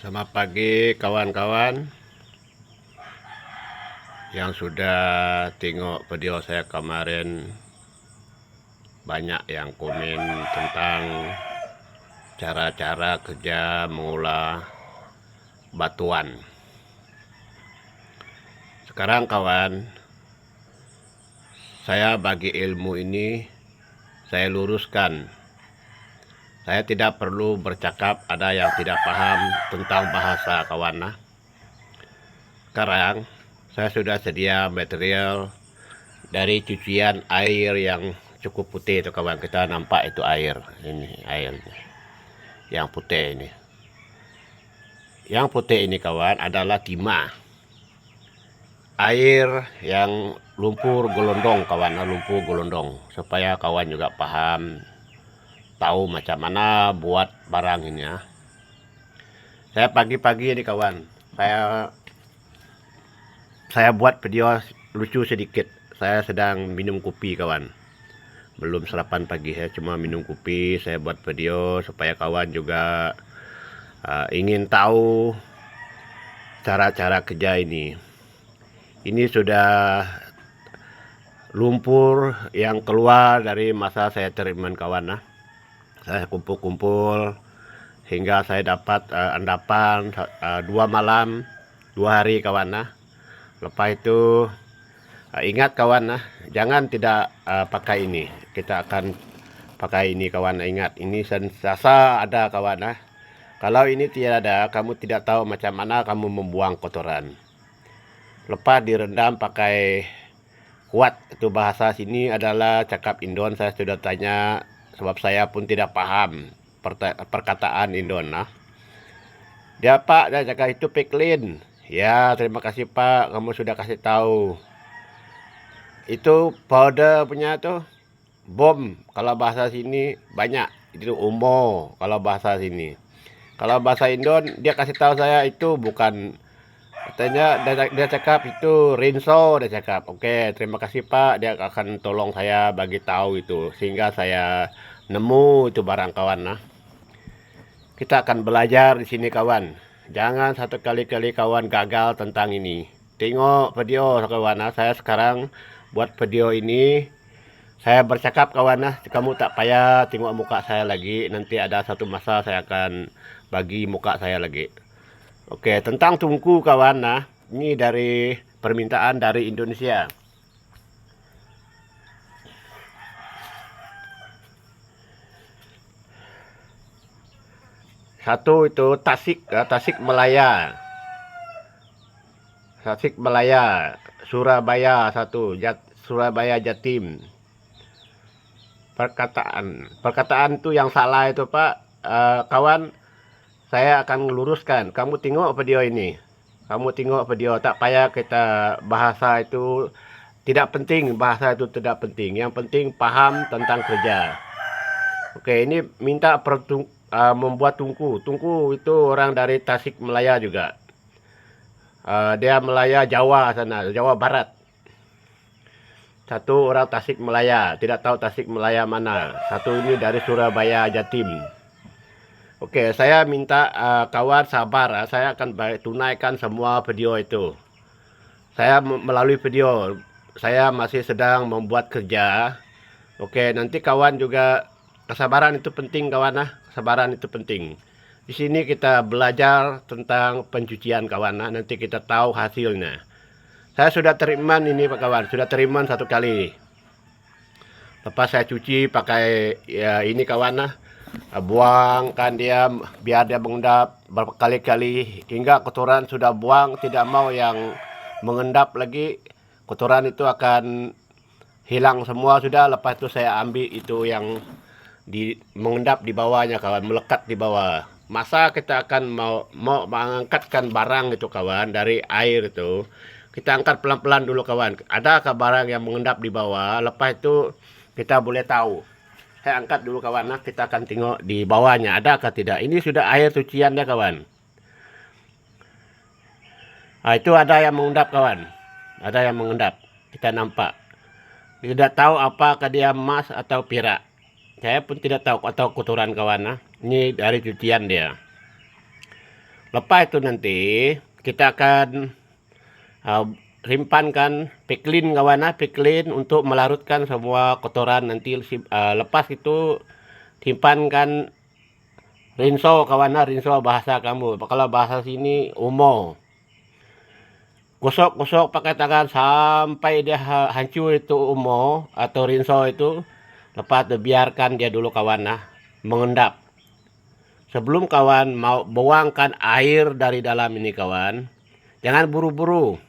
Selamat pagi kawan-kawan yang sudah tengok video saya kemarin. Banyak yang komen tentang cara-cara kerja mengolah batuan. Sekarang kawan, saya bagi ilmu ini saya luruskan. Saya tidak perlu bercakap ada yang tidak paham tentang bahasa kawan. Sekarang saya sudah sedia material dari cucian air yang cukup putih itu kawan. Kita nampak itu air ini, air yang putih ini. Yang putih ini kawan adalah timah. Air yang lumpur gelondong kawan, lumpur gelondong, supaya kawan juga paham tahu macam mana buat barang ini ya. Saya pagi-pagi ini kawan, saya buat video lucu sedikit. Saya sedang minum kopi kawan. Belum sarapan pagi, saya cuma minum kopi. Saya buat video supaya kawan juga ingin tahu cara-cara kerja ini. Ini sudah lumpur yang keluar dari masa saya teriman kawan. Saya kumpul-kumpul hingga saya dapat endapan 2 malam 2 hari kawan. Lepas itu ingat kawan, jangan tidak pakai ini. Kita akan pakai ini kawan. Ingat, ini sensasa ada kawan. Kalau ini tidak ada, kamu tidak tahu macam mana kamu membuang kotoran. Lepas direndam pakai kuat, itu bahasa sini adalah cakap Indon. Saya sudah tanya sebab saya pun tidak paham perkataan Indon. Dia Pak, dia cakap itu peklin. Ya, terima kasih Pak, kamu sudah kasih tahu. Itu powder punya tuh bom kalau bahasa sini banyak. Itu umbo kalau bahasa sini. Kalau bahasa Indon dia kasih tahu saya itu bukan, katanya dia cakap itu rinso, dia cakap. Oke, terima kasih Pak, dia akan tolong saya bagi tahu itu sehingga saya nemu itu barang kawan. Kita akan belajar di sini kawan. Jangan satu kali-kali kawan gagal tentang ini. Tengok video kawan. Saya sekarang buat video ini. Saya bercakap kawan. Kamu tak payah tengok muka saya lagi. Nanti ada satu masa saya akan bagi muka saya lagi. Oke, tentang tungku kawan. Ini dari permintaan dari Indonesia. Satu itu Tasik Malaya. Tasik Malaya, Surabaya satu, Surabaya Jatim. Perkataan itu yang salah itu Pak, kawan. Saya akan meluruskan. Kamu tengok video ini. Kamu tengok video, tak payah kita bahasa itu tidak penting, bahasa itu tidak penting. Yang penting paham tentang kerja. Oke, ini minta membuat tungku. Tungku itu orang dari Tasik Malaya juga. Dia Malaya Jawa sana, Jawa Barat. Satu orang Tasik Malaya, tidak tahu Tasik Malaya mana. Satu ini dari Surabaya Jatim. Oke, saya minta kawan sabar. Saya akan tunaikan semua video itu. Saya melalui video, saya masih sedang membuat kerja. Oke, nanti kawan juga, kesabaran itu penting kawan. Kesabaran itu penting. Di sini kita belajar tentang pencucian kawan. Nanti kita tahu hasilnya. Saya sudah teriman ini Pak kawan, sudah teriman satu kali. Lepas saya cuci pakai ya ini kawan, buangkan dia biar dia mengendap berkali-kali hingga kotoran sudah buang, tidak mau yang mengendap lagi. Kotoran itu akan hilang semua sudah. Lepas itu saya ambil itu yang mengendap di bawahnya kawan, melekat di bawah. Masa kita akan mau mengangkatkan barang itu kawan dari air itu, kita angkat pelan-pelan dulu kawan. Adakah barang yang mengendap di bawah? Lepas itu kita boleh tahu. Saya angkat dulu kawan, kita akan tengok di bawahnya adakah tidak. Ini sudah air cuciannya kawan. Itu ada yang mengendap kawan. Ada yang mengendap. Kita nampak. Tidak tahu apakah dia emas atau perak. Saya pun tidak tahu atau kotoran kawan. Ini dari cucian dia. Lepas itu nanti kita akan rimpankan piklin kawan, piklin untuk melarutkan semua kotoran. Nanti lepas itu simpankan rinso kawan, rinso bahasa kamu. Kalau bahasa sini umo. Gosok pakai tangan sampai dia hancur itu umo atau rinso itu. Lepas itu biarkan dia dulu kawan, mengendap. Sebelum kawan mau buangkan air dari dalam ini kawan, jangan buru-buru.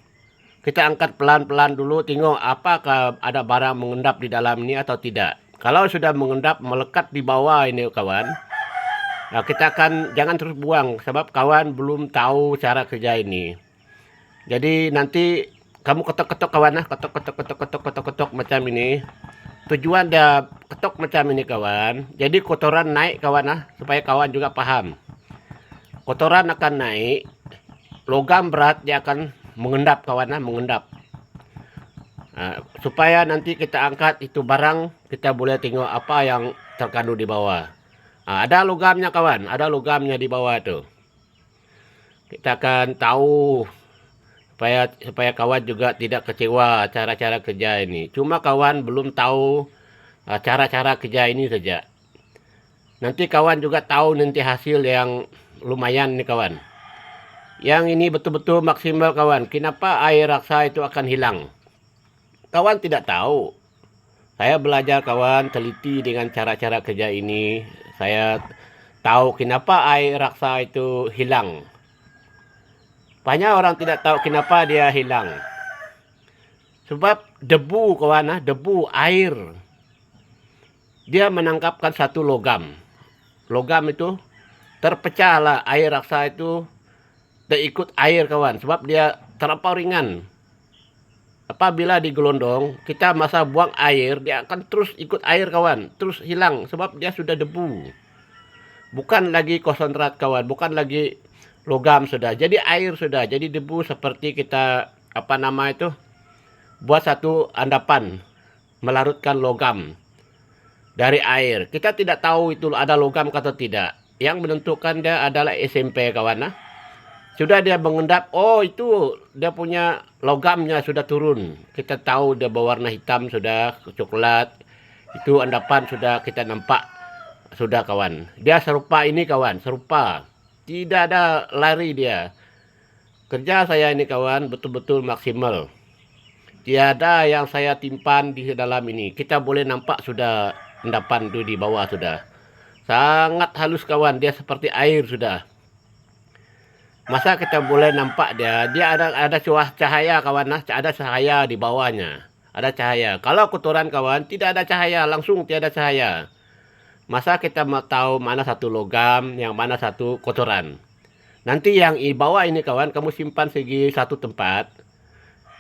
Kita angkat pelan-pelan dulu, tengok apakah ada barang mengendap di dalam ini atau tidak. Kalau sudah mengendap, melekat di bawah ini kawan, kita akan jangan terus buang, sebab kawan belum tahu cara kerja ini. Jadi nanti kamu ketok-ketok kawan, ketok macam ini. Tujuan dia ketok macam ini kawan, jadi kotoran naik kawan, supaya kawan juga paham. Kotoran akan naik, logam berat dia akan mengendap kawan, mengendap. Supaya nanti kita angkat itu barang, kita boleh tengok apa yang terkandung di bawah. Ada logamnya kawan, ada logamnya di bawah tuh. Kita akan tahu supaya kawan juga tidak kecewa cara-cara kerja ini. Cuma kawan belum tahu cara-cara kerja ini saja. Nanti kawan juga tahu nanti hasil yang lumayan nih kawan. Yang ini betul-betul maksimal kawan. Kenapa air raksa itu akan hilang? Kawan tidak tahu. Saya belajar kawan, teliti dengan cara-cara kerja ini. Saya tahu kenapa air raksa itu hilang. Banyak orang tidak tahu kenapa dia hilang. Sebab debu kawan, debu air. Dia menangkapkan satu logam. Logam itu terpecahlah air raksa itu terikut air kawan. Sebab dia terlampau ringan. Apabila digelondong, kita masa buang air, dia akan terus ikut air kawan. Terus hilang sebab dia sudah debu. Bukan lagi konsentrat kawan, bukan lagi logam sudah. Jadi air sudah, jadi debu seperti kita buat satu andapan melarutkan logam dari air. Kita tidak tahu itu ada logam atau tidak. Yang menentukan dia adalah SMP kawan. Sudah dia mengendap, oh itu dia punya logamnya sudah turun. Kita tahu dia berwarna hitam sudah, coklat. Itu andapan sudah kita nampak sudah kawan. Dia serupa ini kawan, serupa. Tidak ada lari dia. Kerja saya ini kawan betul-betul maksimal. Tiada yang saya timpan di dalam ini. Kita boleh nampak sudah endapan itu di bawah sudah. Sangat halus kawan, dia seperti air sudah. Masa kita boleh nampak dia ada cahaya kawan, ada cahaya di bawahnya. Ada cahaya. Kalau kotoran kawan tidak ada cahaya, langsung tiada cahaya. Masa kita mau tahu mana satu logam, yang mana satu kotoran. Nanti yang di bawah ini kawan, kamu simpan segi satu tempat.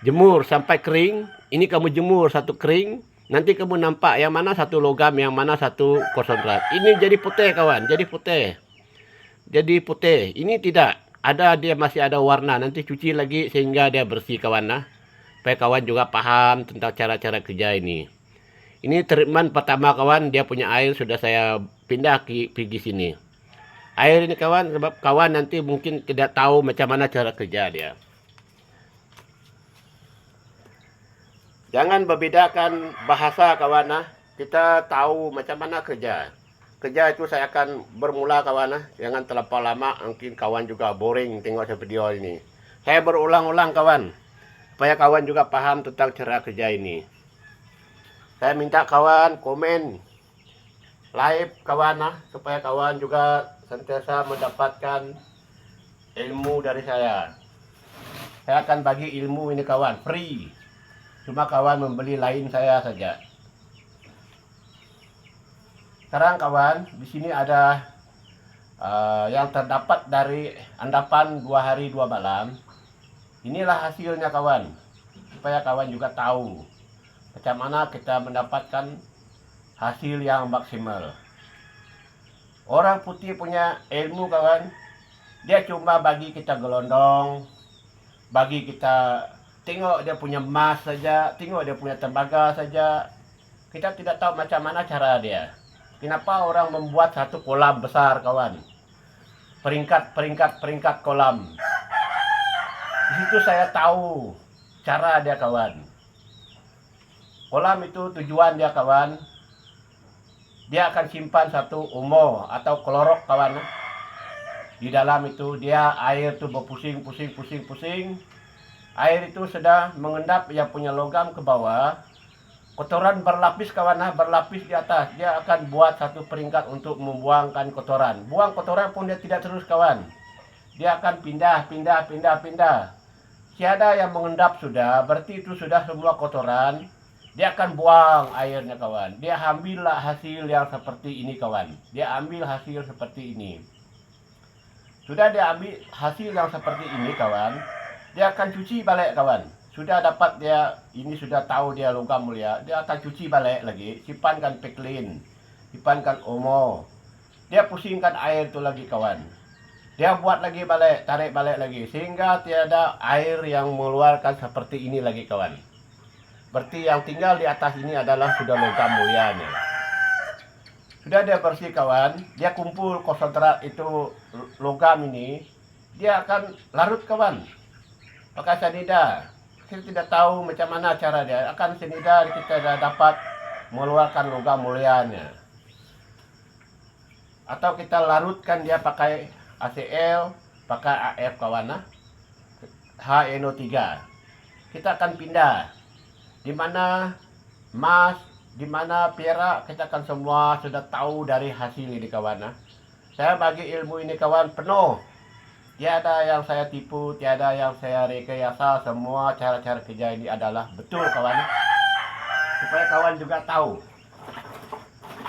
Jemur sampai kering. Ini kamu jemur satu kering. Nanti kamu nampak yang mana satu logam, yang mana satu konsentrat. Ini jadi putih kawan, jadi putih. Jadi putih. Ini tidak. Dia masih ada warna. Nanti cuci lagi sehingga dia bersih kawan. Supaya kawan juga paham tentang cara-cara kerja ini. Ini treatment pertama kawan, dia punya air sudah saya pindah pergi sini. Air ini kawan, sebab kawan nanti mungkin tidak tahu macam mana cara kerja dia. Jangan membedakan bahasa kawan, kita tahu macam mana kerja. Kerja itu saya akan bermula kawan, jangan terlampau lama, mungkin kawan juga boring tengok video ini. Saya berulang-ulang kawan, supaya kawan juga paham tentang cara kerja ini. Saya minta kawan komen live kawan, supaya kawan juga sentiasa mendapatkan ilmu dari saya. Saya akan bagi ilmu ini kawan, free. Cuma kawan membeli lain saya saja. Sekarang kawan, di sini ada yang terdapat dari endapan 2 hari 2 malam. Inilah hasilnya kawan, supaya kawan juga tahu macam mana kita mendapatkan hasil yang maksimal. Orang putih punya ilmu kawan, dia cuma bagi kita gelondong, bagi kita tengok dia punya emas saja, tengok dia punya tembaga saja. Kita tidak tahu macam mana cara dia. Kenapa orang membuat satu kolam besar kawan? peringkat kolam. Di situ saya tahu cara dia kawan. Kolam itu tujuan dia kawan, dia akan simpan satu umo atau klorok kawan. Di dalam itu dia air itu berpusing. Air itu sudah mengendap yang punya logam ke bawah. Kotoran berlapis kawan, berlapis di atas. Dia akan buat satu peringkat untuk membuangkan kotoran. Buang kotoran pun dia tidak terus kawan. Dia akan pindah. Tiada yang mengendap sudah, berarti itu sudah semua kotoran. Dia akan buang airnya kawan. Dia ambillah hasil yang seperti ini kawan. Dia ambil hasil seperti ini. Sudah dia ambil hasil yang seperti ini kawan. Dia akan cuci balik kawan. Sudah dapat dia, ini sudah tahu dia logam mulia. Dia akan cuci balik lagi. Simpankan peklin. Simpankan omo. Dia pusingkan air itu lagi kawan. Dia buat lagi balik, tarik balik lagi. Sehingga tiada air yang mengeluarkan seperti ini lagi kawan. Berarti yang tinggal di atas ini adalah sudah logam mulianya. Sudah dia bersih kawan. Dia kumpul konsentrat itu logam ini. Dia akan larut kawan. Pakai cyanida. Kita tidak tahu macam mana cara dia. Akan cyanida kita dah dapat mengeluarkan logam mulianya. Atau kita larutkan dia pakai ACL, pakai AF kawan, HNO3. Kita akan pindah. Di mana emas, di mana perak, kita akan semua sudah tahu dari hasil ini kawan. Saya bagi ilmu ini kawan penuh. Tiada yang saya tipu, tiada yang saya rekayasa. Semua cara-cara kerja ini adalah betul kawan. Supaya kawan juga tahu.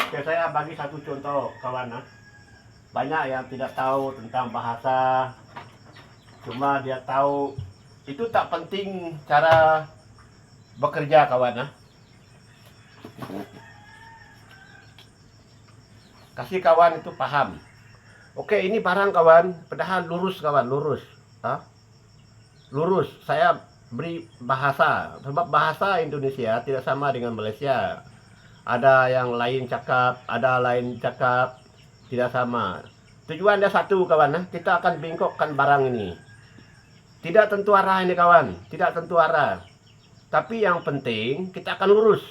Oke, saya bagi satu contoh kawan. Banyak yang tidak tahu tentang bahasa. Cuma dia tahu. Itu tak penting cara bekerja kawan. Kasih kawan itu paham. Oke, ini barang kawan. Padahal lurus kawan, lurus. Lurus. Saya beri bahasa. Sebab bahasa Indonesia tidak sama dengan Malaysia. Ada yang lain cakap, ada lain cakap. Tidak sama. Tujuan dia satu kawan. Kita akan bengkokkan barang ini. Tidak tentu arah ini kawan. Tidak tentu arah. Tapi yang penting kita akan lurus.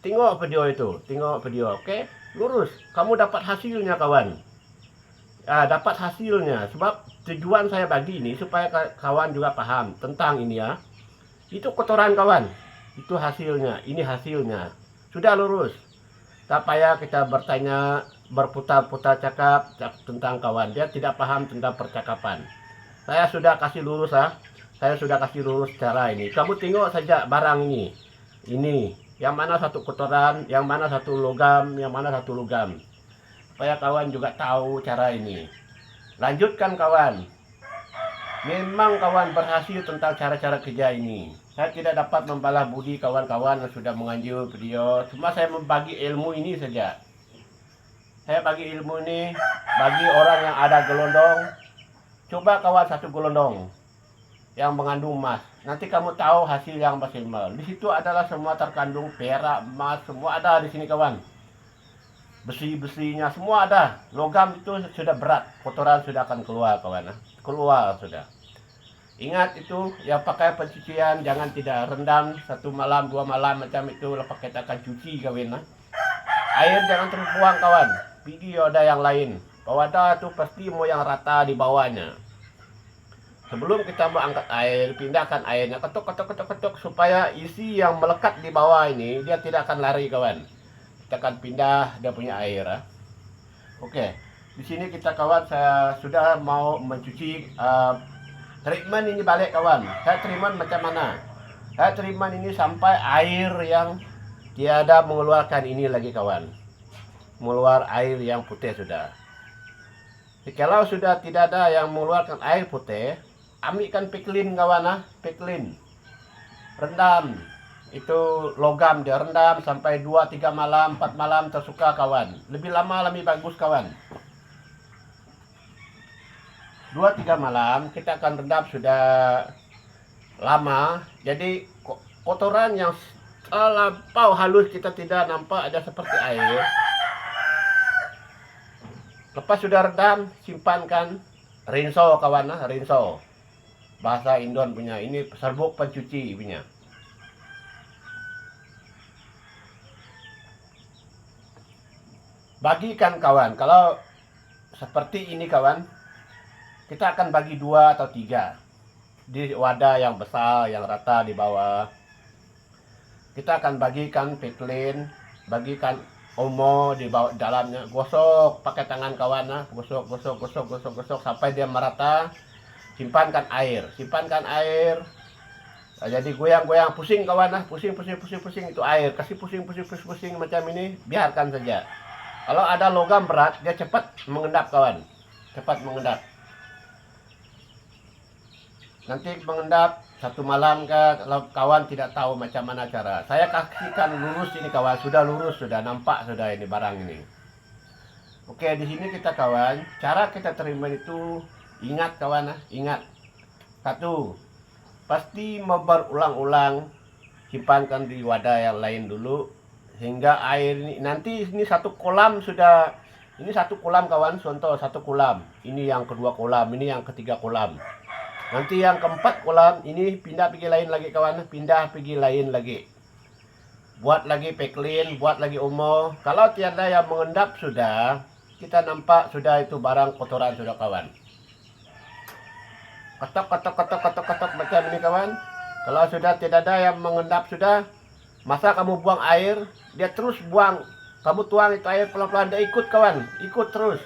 Tengok video itu. Tengok video. Oke. Lurus. Kamu dapat hasilnya kawan. Dapat hasilnya. Sebab tujuan saya bagi ini supaya kawan juga paham tentang ini ya. Itu kotoran kawan. Itu hasilnya. Ini hasilnya. Sudah lurus. Tak payah kita bertanya, berputar-putar cakap tentang kawan. Dia tidak paham tentang percakapan. Saya sudah kasih lurus Saya sudah kasih lurus cara ini. Kamu tengok saja barang ini. Ini. Yang mana satu kotoran, yang mana satu logam, yang mana satu logam. Supaya kawan juga tahu cara ini. Lanjutkan kawan. Memang kawan berhasil tentang cara-cara kerja ini. Saya tidak dapat membalas budi kawan-kawan yang sudah menganjur video. Cuma saya membagi ilmu ini saja. Saya bagi ilmu ini bagi orang yang ada gelondong. Coba kawan satu gelondong yang mengandung emas. Nanti kamu tahu hasil yang maksimal. Di situ adalah semua terkandung perak, emas, semua ada di sini kawan. Besi-besinya semua ada. Logam itu sudah berat, kotoran sudah akan keluar kawan. Keluar sudah. Ingat itu, yang pakai pencucian jangan tidak rendam 1 malam 2 malam macam itu, lepas kita akan cuci kawan. Air jangan terbuang kawan. Video ada yang lain. Wadah itu pasti mau yang rata di bawahnya. Sebelum kita mau angkat air, pindahkan airnya, ketuk supaya isi yang melekat di bawah ini dia tidak akan lari kawan. Kita akan pindah dia punya air. Oke, di sini kita kawan saya sudah mau mencuci treatment ini balik kawan. Saya treatment macam mana? Saya treatment ini sampai air yang tiada mengeluarkan ini lagi kawan. Mengeluar air yang putih sudah. Kalau sudah tidak ada yang mengeluarkan air putih, ambilkan peklin kawan peklin. Rendam. Itu logam dia rendam sampai 2-3 malam, 4 malam tersuka kawan. Lebih lama lebih bagus kawan. 2-3 malam kita akan rendam sudah lama. Jadi kotoran yang terlampau halus kita tidak nampak ada seperti air. Lepas sudah rendam, simpankan rinso kawan, rinso. Bahasa Indon punya, ini serbuk pencuci punya. Bagikan kawan, kalau seperti ini kawan, kita akan bagi 2 atau 3 di wadah yang besar, yang rata di bawah. Kita akan bagikan piklin, bagikan omo di bawah dalamnya, gosok pakai tangan kawan, gosok sampai dia merata. Simpankan air. Nah, jadi goyang pusing kawan, pusing itu air, kasih pusing macam ini, biarkan saja. Kalau ada logam berat, dia cepat mengendap kawan, nanti mengendap 1 malam kalau kawan tidak tahu macam mana cara. Saya kasihkan lurus ini kawan, sudah lurus, sudah nampak sudah ini barang ini. Oke, di sini kita kawan, cara kita terima itu ingat kawan, ingat. 1, pasti mau berulang-ulang, simpankan di wadah yang lain dulu hingga air ini nanti ini 1 kolam sudah, ini 1 kolam kawan, contoh 1 kolam, ini yang kedua kolam, ini yang ketiga kolam. Nanti yang keempat kolam ini pindah pergi lain lagi kawan, buat lagi peklin, buat lagi omo. Kalau tiada yang mengendap sudah, kita nampak sudah itu barang kotoran sudah kawan. Kotok macam ini kawan. Kalau sudah tidak ada yang mengendap sudah, masa kamu buang air, dia terus buang. Kamu tuang itu air pelan-pelan, dia ikut kawan, ikut terus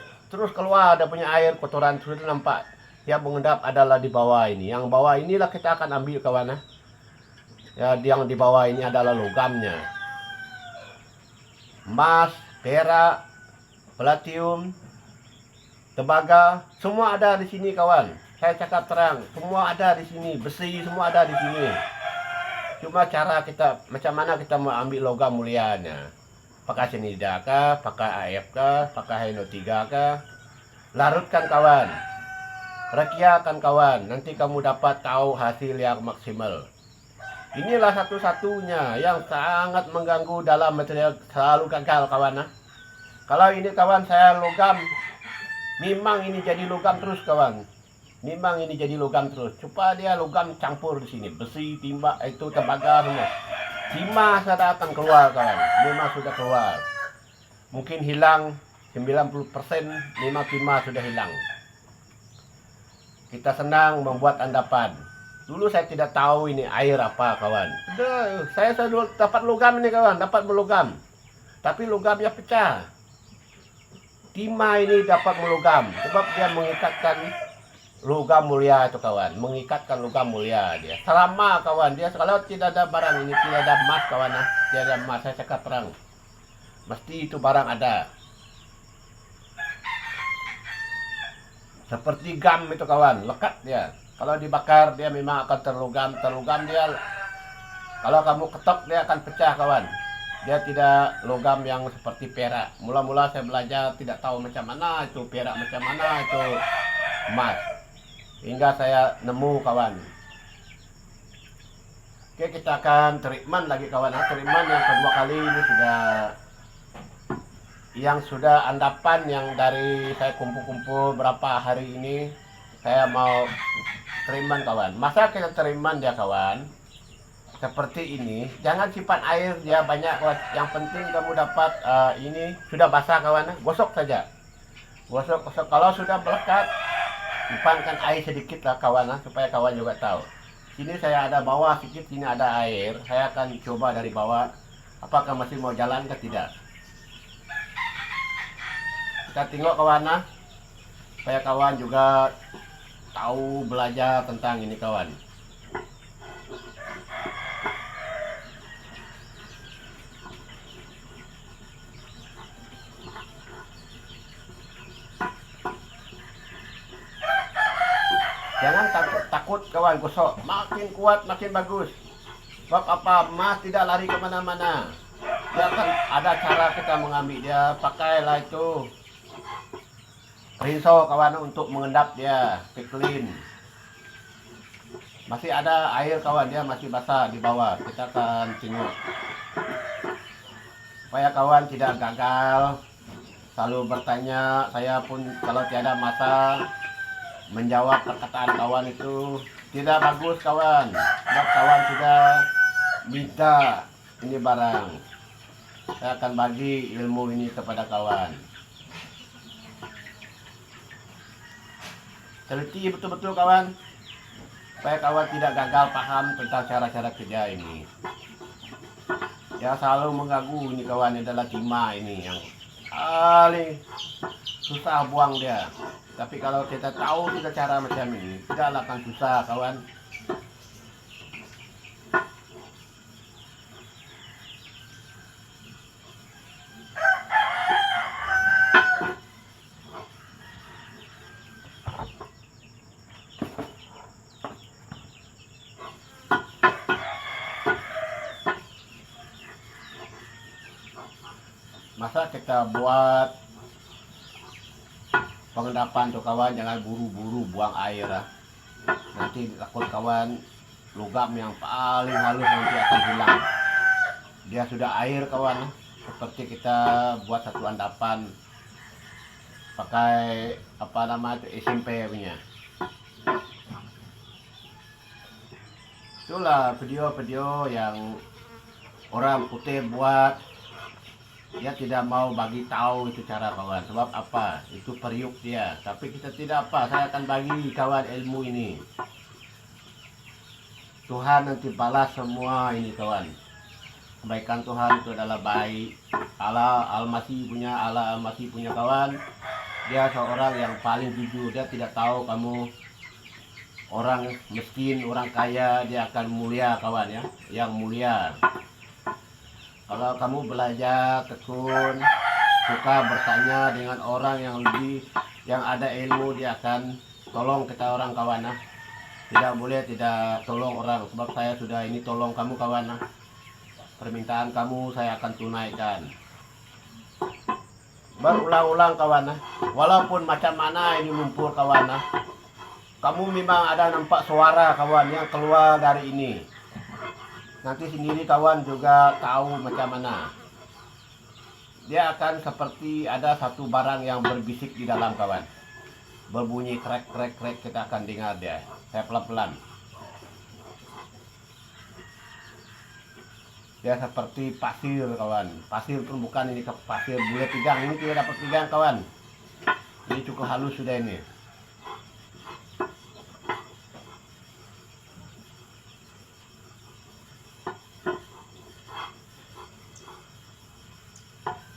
keluar ada punya air kotoran sudah nampak. Yang mengendap adalah di bawah ini. Yang bawah inilah kita akan ambil kawan. Ya, yang di bawah ini adalah logamnya. Emas, perak, palladium, tembaga, semua ada di sini kawan. Saya cakap terang, semua ada di sini, besi semua ada di sini. Cuma cara kita macam mana kita mau ambil logam mulianya. Pakai cyanida kah, pakai AF kah, pakai Hino 3 kah? Larutkan kawan. Rakiakan kawan, nanti kamu dapat tahu hasil yang maksimal. Inilah satu-satunya yang sangat mengganggu dalam material, selalu gagal kawan. Kalau ini kawan saya logam, memang ini jadi logam terus kawan. Memang ini jadi logam terus. Coba dia logam campur di sini, besi, timba, itu tembaga semua. Timah sudah akan keluar kawan, memang sudah keluar. Mungkin hilang 90%, memang timah sudah hilang. Kita senang membuat endapan. Dulu saya tidak tahu ini air apa kawan. Saya dapat logam ini kawan, dapat melogam. Tapi logamnya pecah. Timah ini dapat melogam sebab dia mengikatkan logam mulia itu kawan, mengikatkan logam mulia dia. Selama kawan dia kalau tidak ada barang ini, tidak ada emas kawan, tidak ada emas, saya cakap terang. Mesti itu barang ada. Seperti gam itu kawan, lekat dia. Kalau dibakar dia memang akan terlogam dia. Kalau kamu ketok dia akan pecah kawan. Dia tidak logam yang seperti perak. Mula-mula saya belajar tidak tahu macam mana itu perak, macam mana itu emas. Hingga saya nemu kawan. Oke, kita akan treatment lagi kawan. Treatment yang kedua kali ini sudah endapan yang dari saya kumpul-kumpul berapa hari ini. Saya mau treatment kawan. Masa kita treatment dia kawan seperti ini, jangan simpan air dia banyak kawan. Yang penting kamu dapat ini sudah basah kawan, gosok saja. Gosok. Kalau sudah melekat, simpankan air sedikit lah kawan, supaya kawan juga tahu. Sini saya ada bawah sedikit, sini ada air. Saya akan coba dari bawah, apakah masih mau jalan atau tidak. Kita tengok kawan, supaya kawan juga tahu belajar tentang ini kawan. Jangan takut kawan gosok, makin kuat makin bagus. Sebab apa, emas tidak lari kemana-mana. Dia akan ada cara kita mengambil dia, pakailah itu rinso kawan untuk mengendap dia, piklin. Masih ada air kawan, dia masih basah di bawah. Kita akan tengok supaya kawan tidak gagal selalu bertanya. Saya pun kalau tiada masa menjawab perkataan kawan itu tidak bagus kawan. Sebab kawan sudah minta ini barang. Saya akan bagi ilmu ini kepada kawan. Teliti betul-betul kawan, supaya kawan tidak gagal paham tentang cara-cara kerja ini. Yang selalu mengganggu ini kawan adalah timah ini yang paling susah buang dia. Tapi kalau kita tahu kita cara macam ini, tidaklah akan susah kawan. Masa kita buat pengendapan tuh kawan, jangan buru-buru buang air lah. Nanti takut kawan logam yang paling halus nanti akan hilang. Dia sudah air kawan, seperti kita buat satu endapan pakai apa nama itu SMP punya. Itulah video-video yang orang putih buat. Dia tidak mau bagi tahu itu cara kawan. Sebab apa? Itu periuk dia. Tapi kita tidak apa. Saya akan bagi kawan ilmu ini. Tuhan nanti balas semua ini kawan. Kebaikan Tuhan itu adalah baik. Allah Al-Masih punya kawan. Dia seorang yang paling jujur. Dia tidak tahu kamu orang miskin, orang kaya. Dia akan mulia kawan ya. Yang mulia. Kalau kamu belajar tekun, suka bertanya dengan orang yang ada ilmu, dia akan tolong kita orang kawan. Tidak boleh tidak tolong orang, sebab saya sudah ini tolong kamu kawan. Permintaan kamu saya akan tunaikan. Berulang-ulang kawan. Walaupun macam mana ini lumpur kawan. Kamu memang ada nampak suara kawan yang keluar dari ini. Nanti sendiri kawan juga tahu macam mana. Dia akan seperti ada satu barang yang berbisik di dalam kawan. Berbunyi krek krek krek, kita akan dengar dia. Saya pelan-pelan. Dia seperti pasir kawan. Pasir pun bukan ini pasir boleh pegang. Ini tidak dapat pegang kawan. Ini cukup halus sudah ini.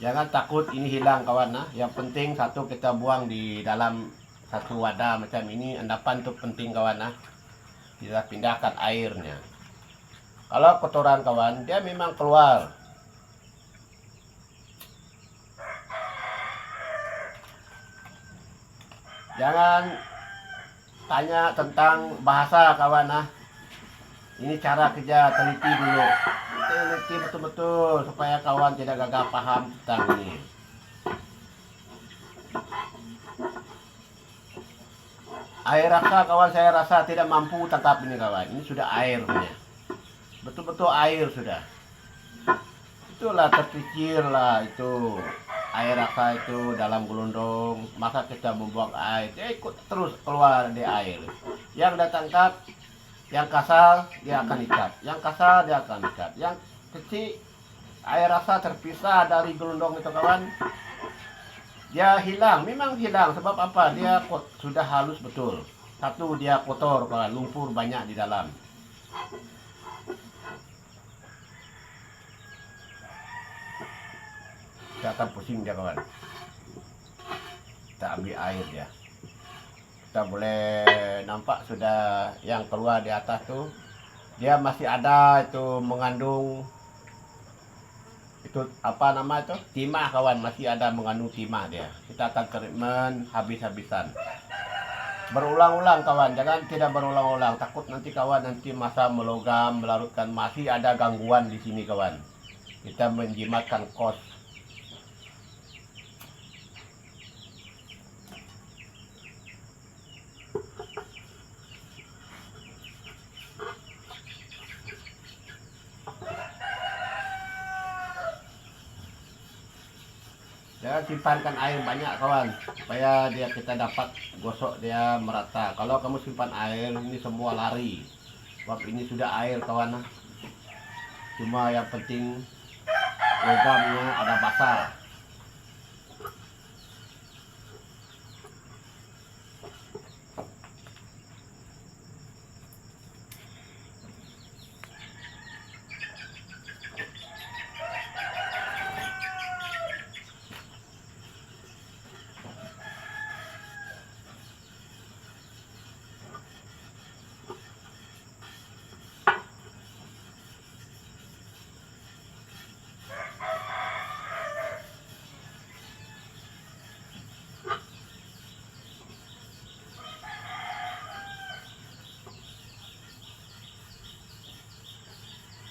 Jangan takut ini hilang kawan. Yang penting satu kita buang di dalam satu wadah macam ini. Endapan itu penting kawan. Kita pindahkan airnya. Kalau kotoran kawan, dia memang keluar. Jangan tanya tentang bahasa kawan. Ini cara kerja, teliti dulu. Teliti betul-betul supaya kawan tidak gagal paham tentang ini. Air rasa kawan, saya rasa tidak mampu tangkap ini kawan. Ini sudah air punya. Betul-betul air sudah. Itulah terpikir lah itu. Air rasa itu dalam gelondong. Masa kita membuang air, dia ikut terus keluar di air. Yang dah tangkap, yang kasar dia akan ikat, yang kasar dia akan ikat, yang kecil air rasa terpisah dari gelondong itu kawan, dia hilang, memang hilang. Sebab apa? Dia sudah halus betul. Satu, dia kotor kawan, lumpur banyak di dalam. Dia akan pusing dia kawan. Kita ambil air dia. Kita boleh nampak sudah yang keluar di atas tuh, dia masih ada itu mengandung itu apa nama itu, timah kawan, masih ada mengandung timah dia. Kita akan treatment habis-habisan, berulang-ulang kawan, jangan tidak berulang-ulang, takut nanti kawan nanti masa melogam melarutkan, masih ada gangguan di sini kawan. Kita menjimatkan kos. Ya, simpankan air banyak kawan, supaya kita dapat gosok dia merata. Kalau kamu simpan air, ini semua lari. Sebab ini sudah air kawan. Cuma yang penting logamnya ada basah.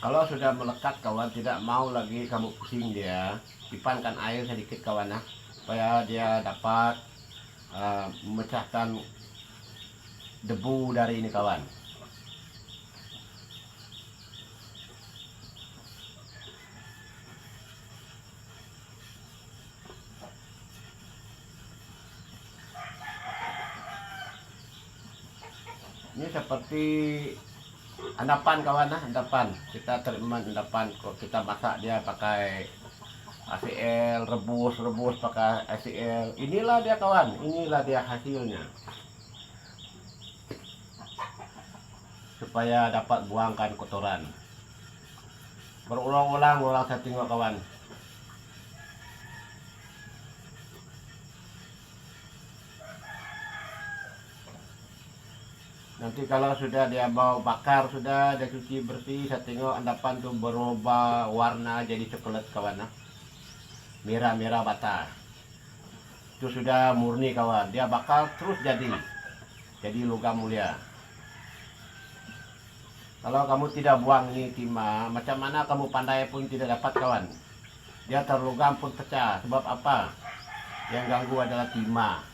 Kalau sudah melekat kawan, tidak mau lagi kamu pusing dia, simpankan air sedikit kawan ya, supaya dia dapat memecahkan debu dari ini kawan. Ini seperti endapan kawan, endapan. Kita treatment endapan, kok kita masak dia pakai ACL, rebus pakai ACL. Inilah dia kawan, inilah dia hasilnya. Supaya dapat buangkan kotoran. Berulang-ulang saya tengok kawan. Nanti kalau sudah dia mau bakar, sudah dia cuci bersih, saya tengok endapan tuh berubah warna jadi coklat kawan. Merah-merah bata. Itu sudah murni kawan. Dia bakar terus jadi logam mulia. Kalau kamu tidak buang ini timah, macam mana kamu pandai pun tidak dapat kawan. Dia terlogam pun pecah. Sebab apa? Yang ganggu adalah timah.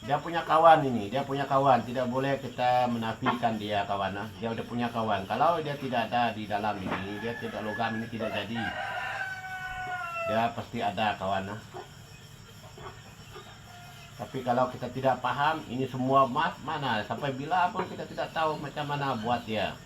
Dia punya kawan ini, dia punya kawan. Tidak boleh kita menafikan dia kawan. Dia udah punya kawan. Kalau dia tidak ada di dalam ini, dia tidak logam ini tidak jadi. Dia pasti ada kawan. Tapi kalau kita tidak paham, ini semua mana sampai bila pun kita tidak tahu macam mana buat dia.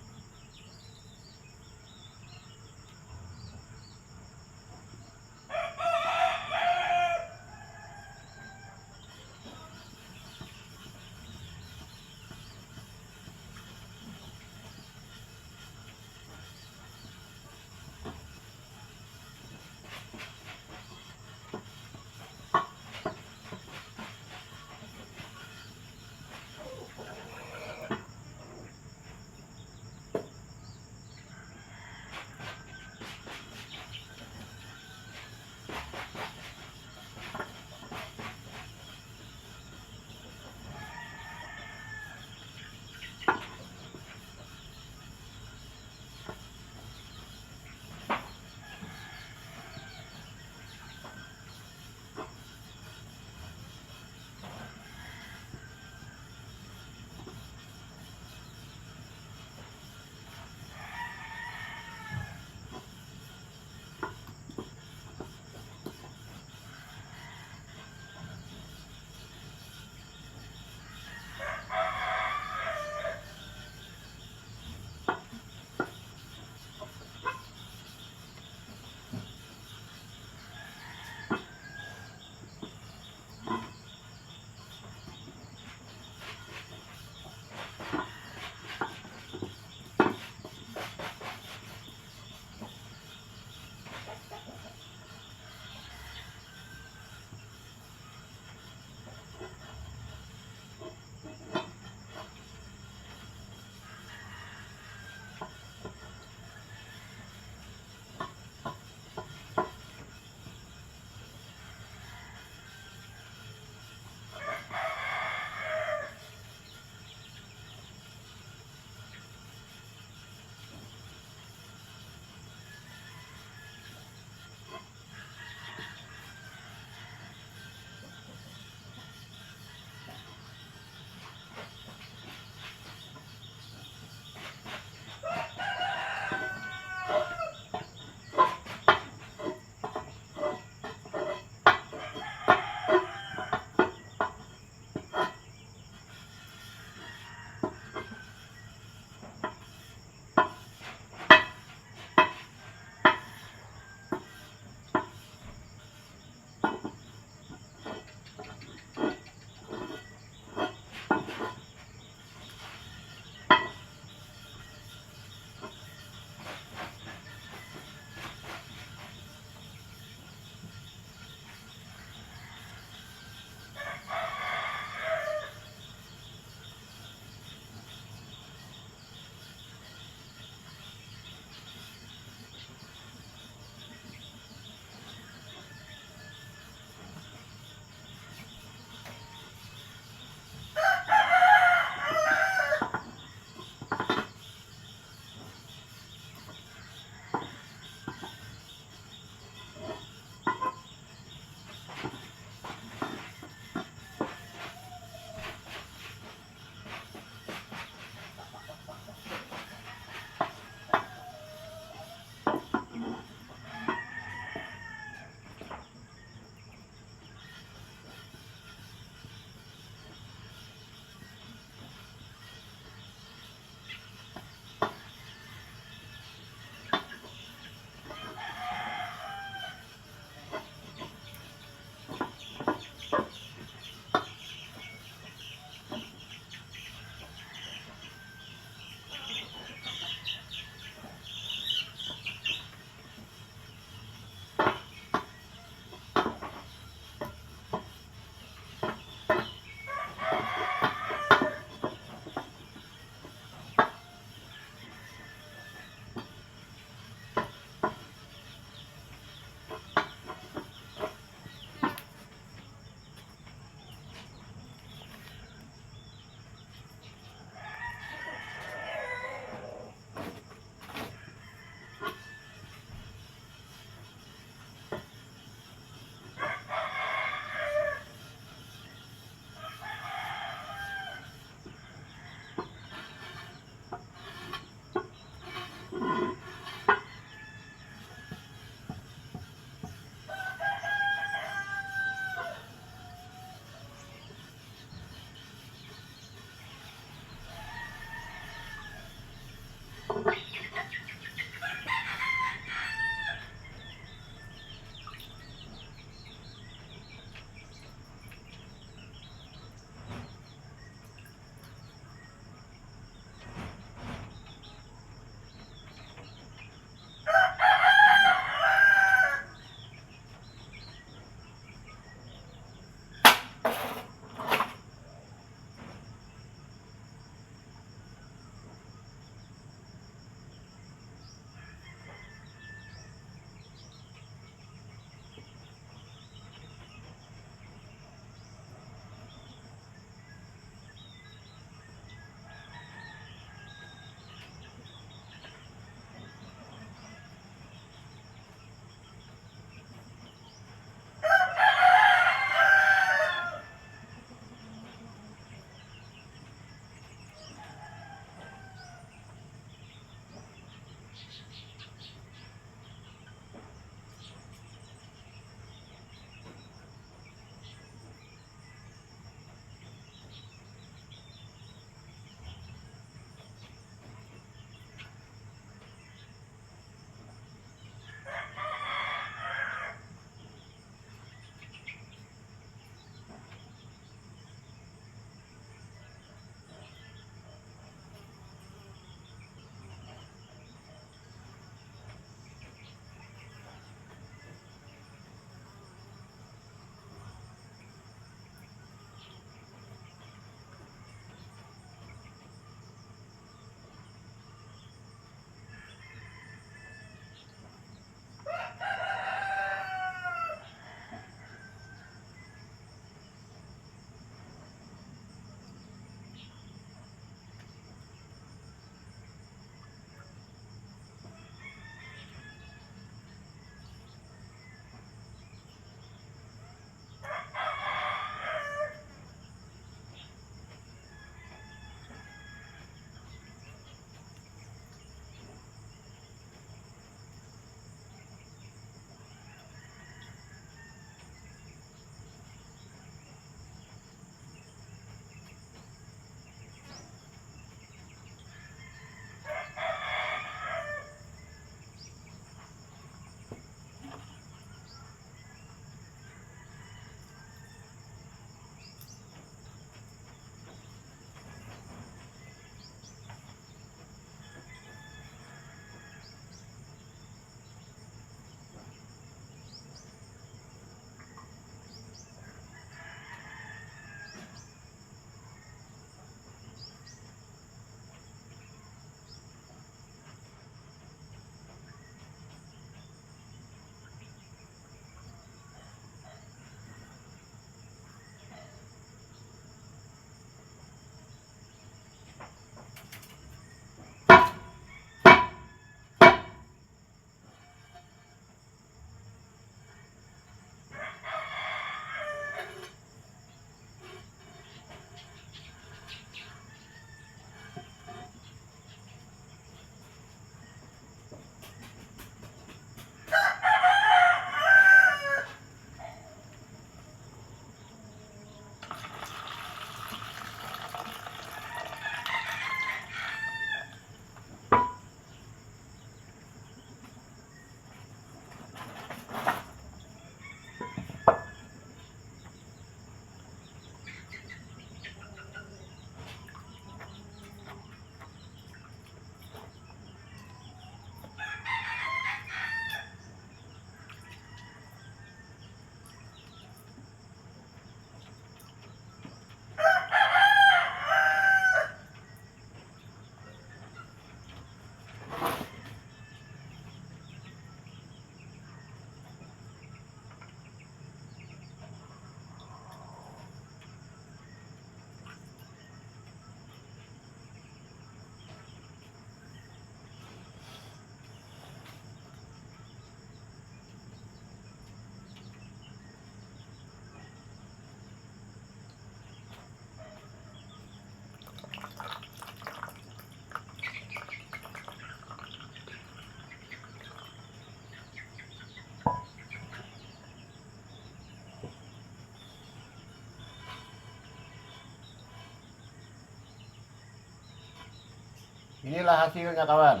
Inilah hasilnya kawan,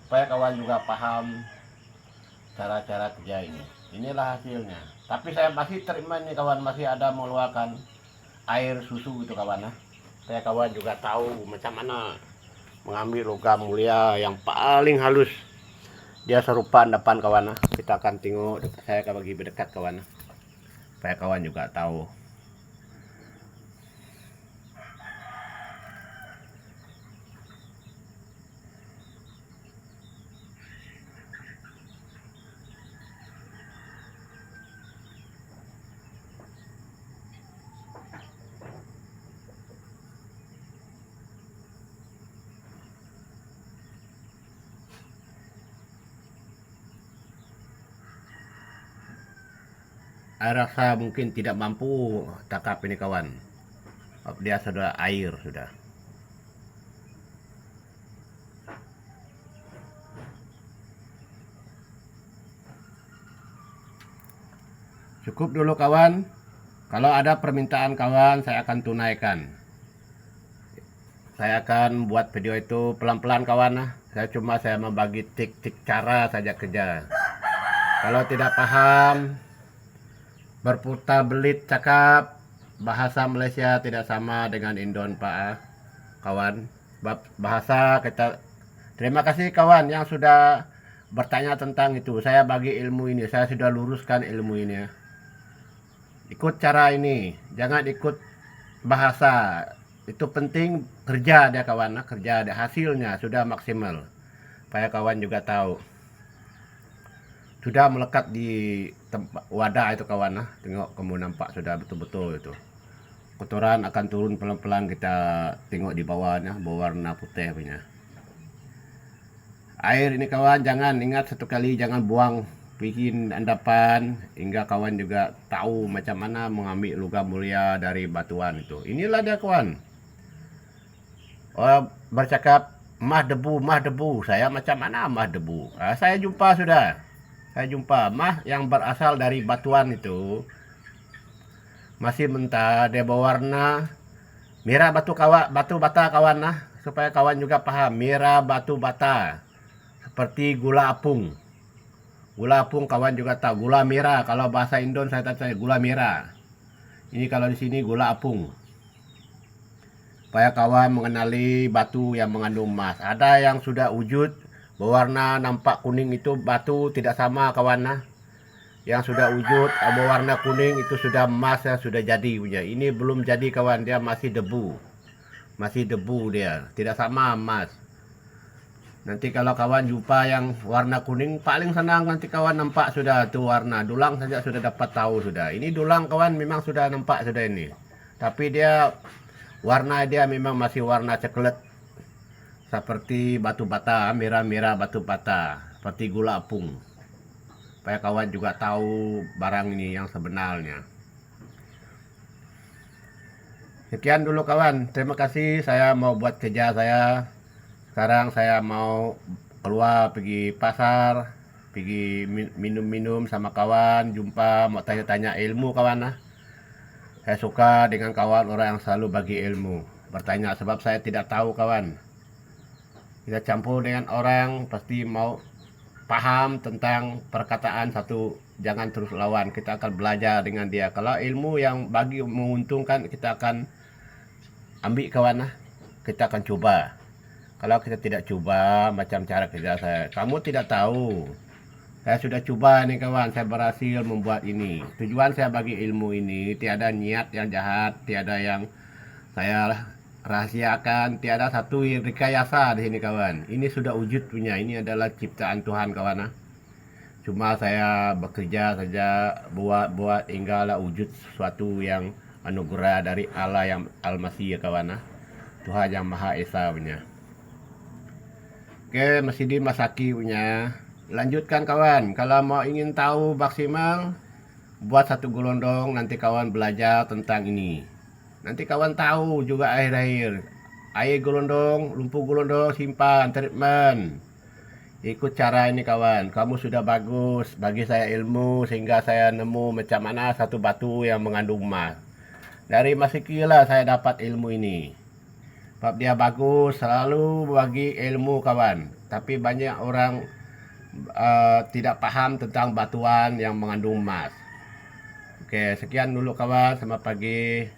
supaya kawan juga paham cara-cara kerja ini. Inilah hasilnya. Tapi saya masih terima nih kawan, masih ada mengeluarkan air susu itu kawan. Supaya kawan juga tahu macam mana mengambil logam mulia yang paling halus. Dia serupa depan kawan. Kita akan tengok, saya akan bagi berdekat kawan, supaya kawan juga tahu. Saya rasa mungkin tidak mampu tangkap ini kawan. Dia sudah air sudah. Cukup dulu kawan. Kalau ada permintaan kawan, saya akan tunaikan. Saya akan buat video itu pelan-pelan kawan. Saya membagi tik-tik cara saja kerja. Kalau tidak paham, berputar belit cakap, bahasa Malaysia tidak sama dengan Indon Pak kawan. Bahasa kita. Terima kasih kawan yang sudah bertanya tentang itu. Saya bagi ilmu ini, saya sudah luruskan ilmu ini. Ikut cara ini, jangan ikut bahasa. Itu penting, kerja dia kawan, kerja dia, hasilnya sudah maksimal. Supaya kawan juga tahu. Sudah melekat di tempat wadah itu kawan. Tengok kamu nampak sudah betul-betul itu. Kotoran akan turun pelan-pelan, kita tengok di bawahnya berwarna putih punya. Air ini kawan, jangan, ingat satu kali, jangan buang bikin endapan, hingga kawan juga tahu macam mana mengambil logam mulia dari batuan itu. Inilah dia kawan. Orang bercakap mah debu, saya macam mana mah debu. Saya jumpa sudah. Saya jumpa mah yang berasal dari batuan itu masih mentah, dia berwarna merah batu bata kawan supaya kawan juga paham, merah batu bata. Seperti gula apung. Gula apung kawan juga tahu, gula merah. Kalau bahasa Indon saya tanya gula merah. Ini kalau di sini gula apung. Supaya kawan mengenali batu yang mengandung emas. Ada yang sudah wujud berwarna nampak kuning, itu batu tidak sama kawan. Yang sudah wujud berwarna kuning itu sudah emas yang sudah jadi punya. Ini belum jadi kawan, dia masih debu. Masih debu dia, tidak sama emas. Nanti kalau kawan jumpa yang warna kuning, paling senang nanti kawan nampak sudah itu warna. Dulang saja sudah dapat tahu sudah. Ini dulang kawan memang sudah nampak sudah ini. Tapi dia warna dia memang masih warna coklat. Seperti batu bata, merah-merah batu bata. Seperti gula apung. Supaya kawan juga tahu barang ini yang sebenarnya. Sekian dulu kawan. Terima kasih, saya mau buat kerja saya. Sekarang saya mau keluar pergi pasar, pergi minum-minum sama kawan, jumpa, mau tanya-tanya ilmu kawan. Saya suka dengan kawan orang yang selalu bagi ilmu, bertanya sebab saya tidak tahu kawan. Kita campur dengan orang pasti mau paham tentang perkataan satu, jangan terus lawan, kita akan belajar dengan dia. Kalau ilmu yang bagi menguntungkan, kita akan ambil kawan, kita akan coba. Kalau kita tidak coba, macam cara kerja saya, kamu tidak tahu. Saya sudah coba nih kawan, saya berhasil membuat ini. Tujuan saya bagi ilmu ini, tiada niat yang jahat, tiada yang saya rahasiakan, tiada satu rekayasa di sini kawan. Ini sudah wujud punya, ini adalah ciptaan Tuhan kawan. Cuma saya bekerja saja, buat hinggalah wujud sesuatu yang anugerah dari Allah yang Al-Masih ya kawan. Tuhan yang Maha Esa punya. Oke, masih dimasaki punya. Lanjutkan kawan. Kalau mau ingin tahu maksimal, buat satu gelondong, nanti kawan belajar tentang ini. Nanti kawan tahu juga air-air. Air gelondong, lumpur gelondong, simpan, treatment. Ikut cara ini kawan. Kamu sudah bagus bagi saya ilmu sehingga saya nemu macam mana satu batu yang mengandung emas. Dari masih kira saya dapat ilmu ini. Sebab dia bagus, selalu bagi ilmu kawan. Tapi banyak orang tidak paham tentang batuan yang mengandung emas. Oke, sekian dulu kawan, selamat pagi.